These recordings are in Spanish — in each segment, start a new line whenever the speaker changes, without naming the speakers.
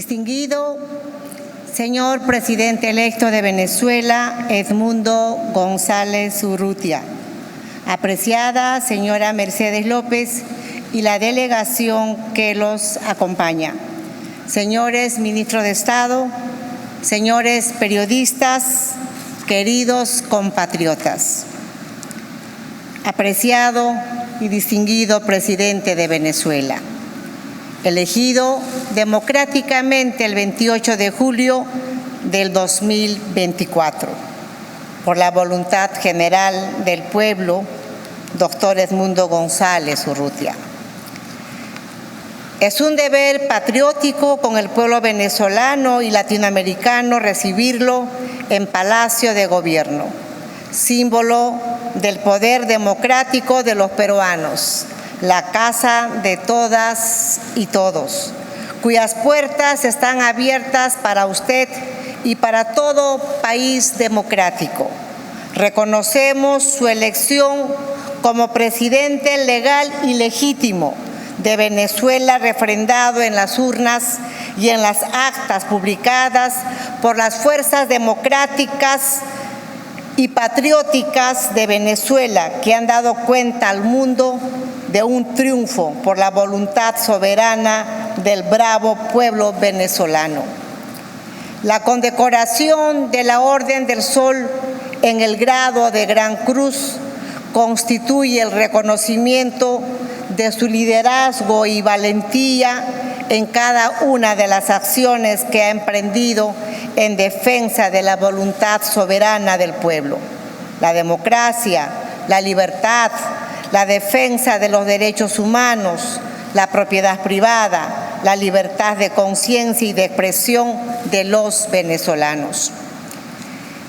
Distinguido señor presidente electo de Venezuela, Edmundo González Urrutia, apreciada señora Mercedes López y la delegación que los acompaña, señores ministros de Estado, señores periodistas, queridos compatriotas, apreciado y distinguido presidente de Venezuela, elegido democráticamente el 28 de julio del 2024 por la voluntad general del pueblo, doctor Edmundo González Urrutia. Es un deber patriótico con el pueblo venezolano y latinoamericano recibirlo en Palacio de Gobierno, símbolo del poder democrático de los peruanos, la casa de todas y todos, cuyas puertas están abiertas para usted y para todo país democrático. Reconocemos su elección como presidente legal y legítimo de Venezuela, refrendado en las urnas y en las actas publicadas por las fuerzas democráticas y patrióticas de Venezuela, que han dado cuenta al mundo de un triunfo por la voluntad soberana del bravo pueblo venezolano. La condecoración de la Orden del Sol en el grado de Gran Cruz constituye el reconocimiento de su liderazgo y valentía en cada una de las acciones que ha emprendido en defensa de la voluntad soberana del pueblo, la democracia, la libertad, la defensa de los derechos humanos, la propiedad privada, la libertad de conciencia y de expresión de los venezolanos.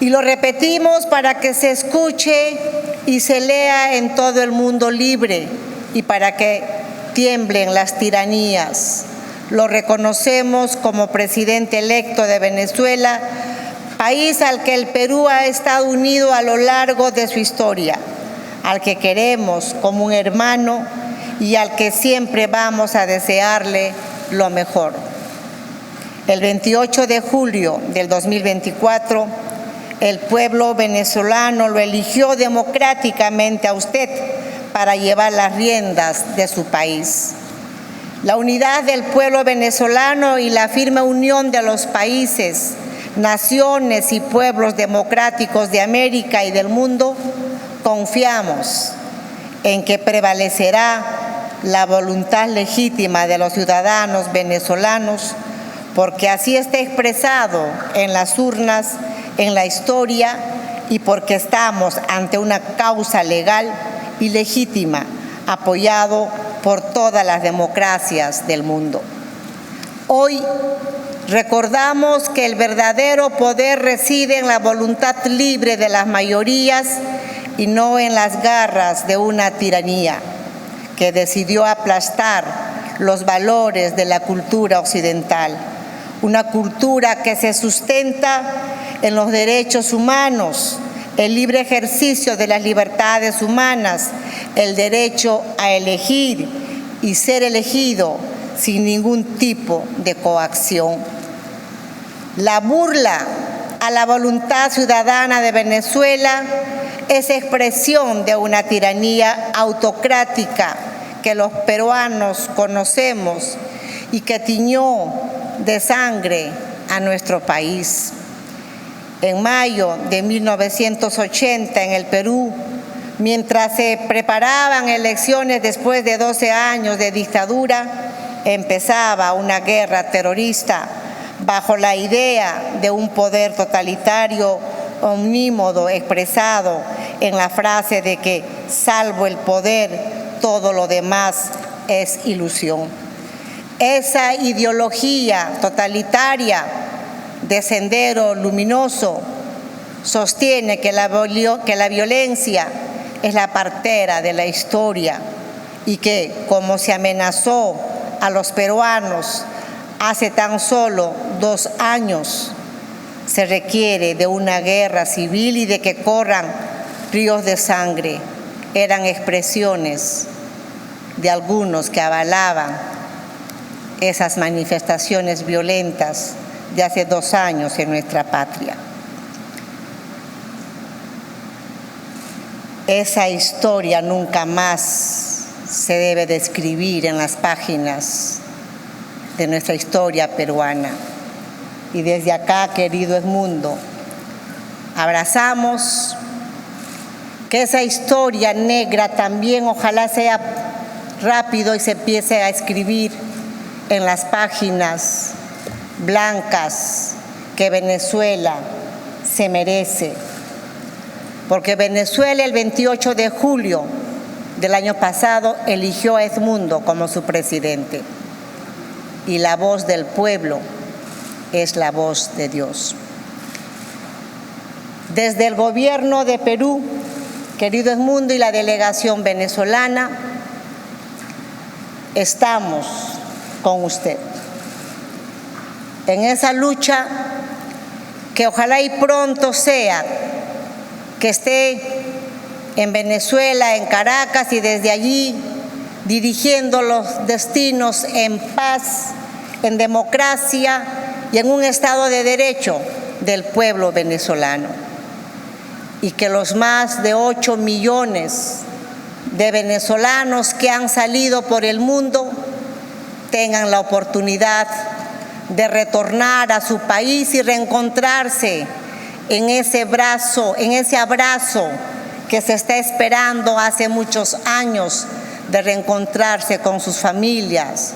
Y lo repetimos para que se escuche y se lea en todo el mundo libre y para que tiemblen las tiranías. Lo reconocemos como presidente electo de Venezuela, país al que el Perú ha estado unido a lo largo de su historia, al que queremos como un hermano y al que siempre vamos a desearle lo mejor. El 28 de julio del 2024, el pueblo venezolano lo eligió democráticamente a usted para llevar las riendas de su país. La unidad del pueblo venezolano y la firme unión de los países, naciones y pueblos democráticos de América y del mundo, confiamos en que prevalecerá la voluntad legítima de los ciudadanos venezolanos, porque así está expresado en las urnas, en la historia, y porque estamos ante una causa legal y legítima, apoyado por todas las democracias del mundo. Hoy recordamos que el verdadero poder reside en la voluntad libre de las mayorías y no en las garras de una tiranía que decidió aplastar los valores de la cultura occidental, una cultura que se sustenta en los derechos humanos, el libre ejercicio de las libertades humanas, el derecho a elegir y ser elegido sin ningún tipo de coacción. La burla a la voluntad ciudadana de Venezuela es expresión de una tiranía autocrática que los peruanos conocemos y que tiñó de sangre a nuestro país. En mayo de 1980 en el Perú, mientras se preparaban elecciones después de 12 años de dictadura, empezaba una guerra terrorista bajo la idea de un poder totalitario omnímodo expresado en la frase de que salvo el poder, todo lo demás es ilusión. Esa ideología totalitaria de Sendero Luminoso sostiene que la violencia es la partera de la historia y que, como se amenazó a los peruanos hace tan solo 2 años, se requiere de una guerra civil y de que corran ríos de sangre. Eran expresiones de algunos que avalaban esas manifestaciones violentas de hace 2 años en nuestra patria. Esa historia nunca más se debe de escribir en las páginas de nuestra historia peruana. Y desde acá, querido Edmundo, abrazamos que esa historia negra también ojalá sea rápido y se empiece a escribir en las páginas blancas que Venezuela se merece. Porque Venezuela el 28 de julio del año pasado eligió a Edmundo como su presidente. Y la voz del pueblo es la voz de Dios. Desde el gobierno de Perú, querido Edmundo, y la delegación venezolana, estamos con usted en esa lucha que ojalá y pronto sea que esté en Venezuela, en Caracas, y desde allí dirigiendo los destinos en paz, en democracia y en un Estado de Derecho del pueblo venezolano. Y que los más de 8 millones de venezolanos que han salido por el mundo tengan la oportunidad de retornar a su país y reencontrarse en ese abrazo que se está esperando hace muchos años, de reencontrarse con sus familias,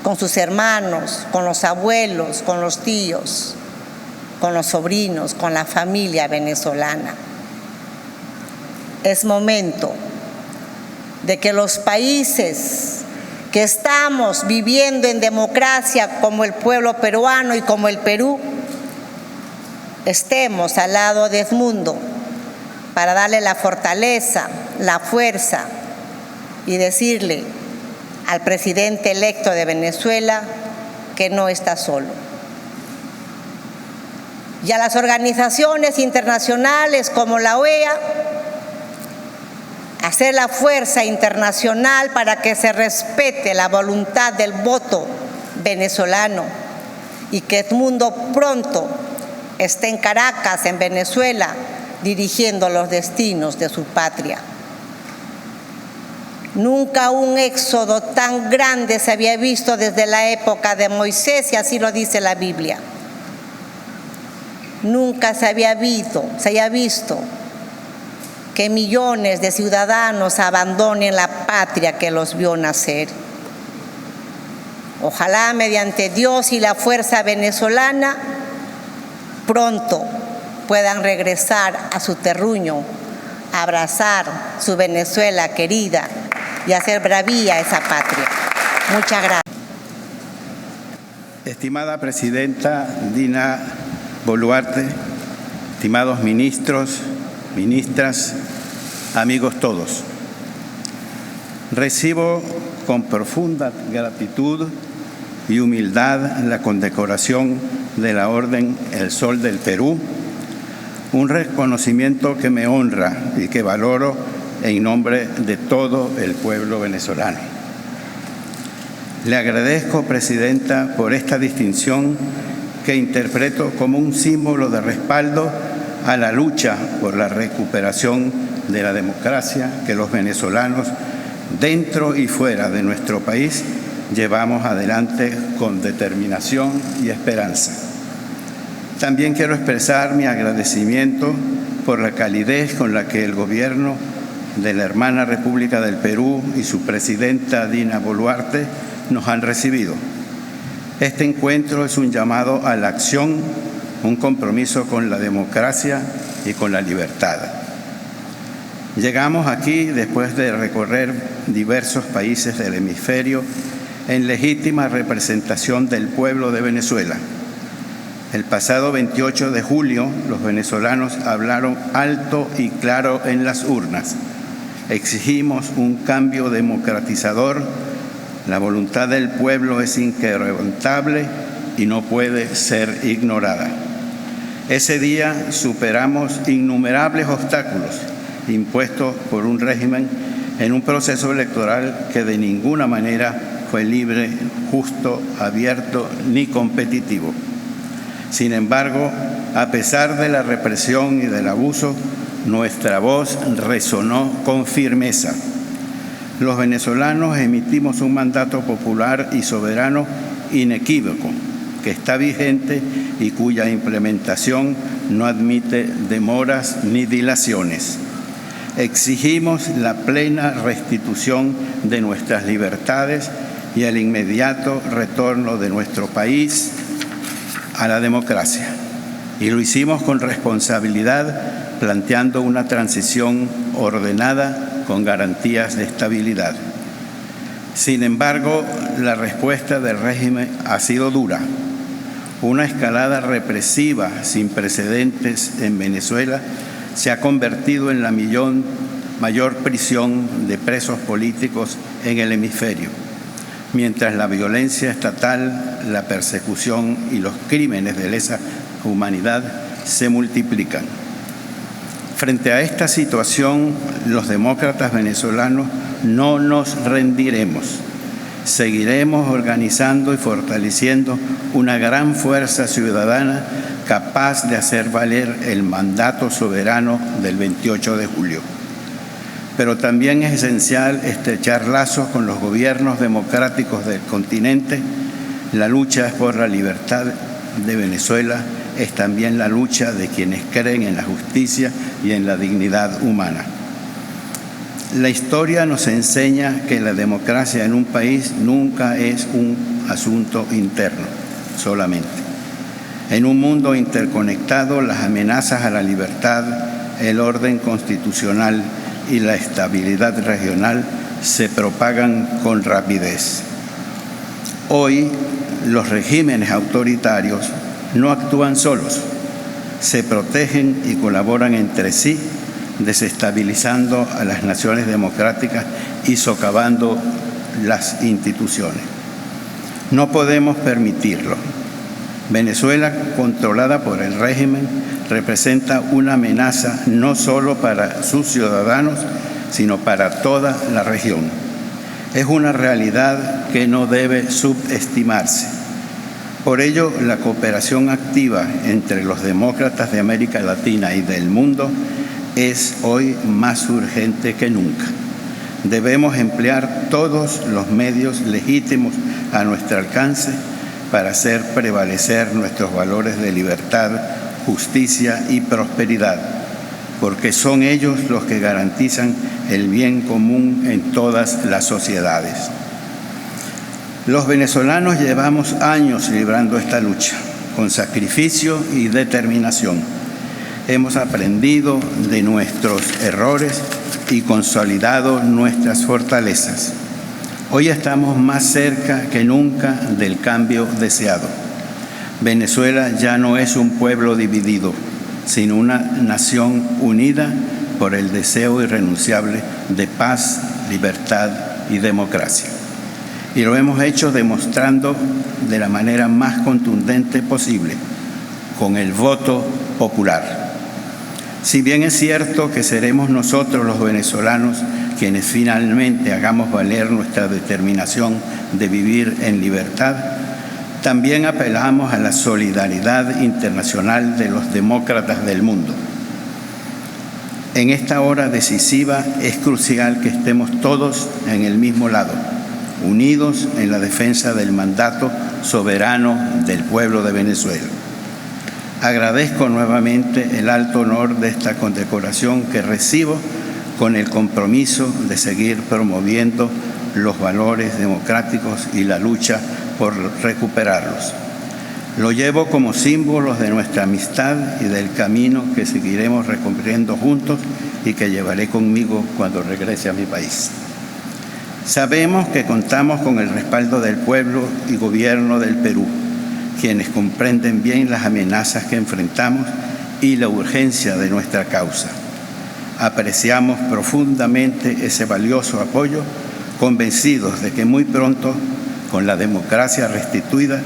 con sus hermanos, con los abuelos, con los tíos, con los sobrinos, con la familia venezolana. Es momento de que los países que estamos viviendo en democracia, como el pueblo peruano y como el Perú, estemos al lado de Edmundo para darle la fortaleza, la fuerza y decirle al presidente electo de Venezuela que no está solo. Y a las organizaciones internacionales como la OEA, hacer la fuerza internacional para que se respete la voluntad del voto venezolano y que Edmundo pronto esté en Caracas, en Venezuela, dirigiendo los destinos de su patria. Nunca un éxodo tan grande se había visto desde la época de Moisés, y así lo dice la Biblia. Nunca se haya visto que millones de ciudadanos abandonen la patria que los vio nacer. Ojalá mediante Dios y la fuerza venezolana pronto puedan regresar a su terruño, abrazar su Venezuela querida y hacer bravía a esa patria. Muchas gracias.
Estimada Presidenta Dina Boluarte, estimados ministros, ministras, amigos todos, recibo con profunda gratitud y humildad la condecoración de la Orden El Sol del Perú, un reconocimiento que me honra y que valoro en nombre de todo el pueblo venezolano. Le agradezco, Presidenta, por esta distinción que interpreto como un símbolo de respaldo a la lucha por la recuperación de la democracia que los venezolanos, dentro y fuera de nuestro país, llevamos adelante con determinación y esperanza. También quiero expresar mi agradecimiento por la calidez con la que el gobierno de la hermana República del Perú y su presidenta Dina Boluarte nos han recibido. Este encuentro es un llamado a la acción, un compromiso con la democracia y con la libertad. Llegamos aquí después de recorrer diversos países del hemisferio en legítima representación del pueblo de Venezuela. El pasado 28 de julio, los venezolanos hablaron alto y claro en las urnas. Exigimos un cambio democratizador. La voluntad del pueblo es inquebrantable y no puede ser ignorada. Ese día superamos innumerables obstáculos impuestos por un régimen en un proceso electoral que de ninguna manera fue libre, justo, abierto ni competitivo. Sin embargo, a pesar de la represión y del abuso, nuestra voz resonó con firmeza. Los venezolanos emitimos un mandato popular y soberano inequívoco, que está vigente y cuya implementación no admite demoras ni dilaciones. Exigimos la plena restitución de nuestras libertades y el inmediato retorno de nuestro país a la democracia. Y lo hicimos con responsabilidad, planteando una transición ordenada con garantías de estabilidad. Sin embargo, la respuesta del régimen ha sido dura. Una escalada represiva sin precedentes en Venezuela se ha convertido en la mayor prisión de presos políticos en el hemisferio, mientras la violencia estatal, la persecución y los crímenes de lesa humanidad se multiplican. Frente a esta situación, los demócratas venezolanos no nos rendiremos. Seguiremos organizando y fortaleciendo una gran fuerza ciudadana capaz de hacer valer el mandato soberano del 28 de julio. Pero también es esencial estrechar lazos con los gobiernos democráticos del continente. La lucha es por la libertad de Venezuela, es también la lucha de quienes creen en la justicia y en la dignidad humana. La historia nos enseña que la democracia en un país nunca es un asunto interno solamente. En un mundo interconectado, las amenazas a la libertad, el orden constitucional y la estabilidad regional se propagan con rapidez. Hoy, los regímenes autoritarios no actúan solos, se protegen y colaboran entre sí, desestabilizando a las naciones democráticas y socavando las instituciones. No podemos permitirlo. Venezuela, controlada por el régimen, representa una amenaza no solo para sus ciudadanos, sino para toda la región. Es una realidad que no debe subestimarse. Por ello, la cooperación activa entre los demócratas de América Latina y del mundo es hoy más urgente que nunca. Debemos emplear todos los medios legítimos a nuestro alcance para hacer prevalecer nuestros valores de libertad, justicia y prosperidad, porque son ellos los que garantizan el bien común en todas las sociedades. Los venezolanos llevamos años librando esta lucha, con sacrificio y determinación. Hemos aprendido de nuestros errores y consolidado nuestras fortalezas. Hoy estamos más cerca que nunca del cambio deseado. Venezuela ya no es un pueblo dividido, sino una nación unida por el deseo irrenunciable de paz, libertad y democracia. Y lo hemos hecho demostrando de la manera más contundente posible, con el voto popular. Si bien es cierto que seremos nosotros los venezolanos quienes finalmente hagamos valer nuestra determinación de vivir en libertad, también apelamos a la solidaridad internacional de los demócratas del mundo. En esta hora decisiva es crucial que estemos todos en el mismo lado, unidos en la defensa del mandato soberano del pueblo de Venezuela. Agradezco nuevamente el alto honor de esta condecoración que recibo con el compromiso de seguir promoviendo los valores democráticos y la lucha por recuperarlos. Lo llevo como símbolos de nuestra amistad y del camino que seguiremos recorriendo juntos y que llevaré conmigo cuando regrese a mi país. Sabemos que contamos con el respaldo del pueblo y gobierno del Perú, quienes comprenden bien las amenazas que enfrentamos y la urgencia de nuestra causa. Apreciamos profundamente ese valioso apoyo, convencidos de que muy pronto, con la democracia restituida,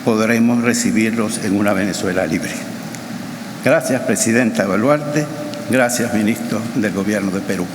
podremos recibirlos en una Venezuela libre. Gracias, Presidenta Boluarte. Gracias, Ministro del Gobierno de Perú.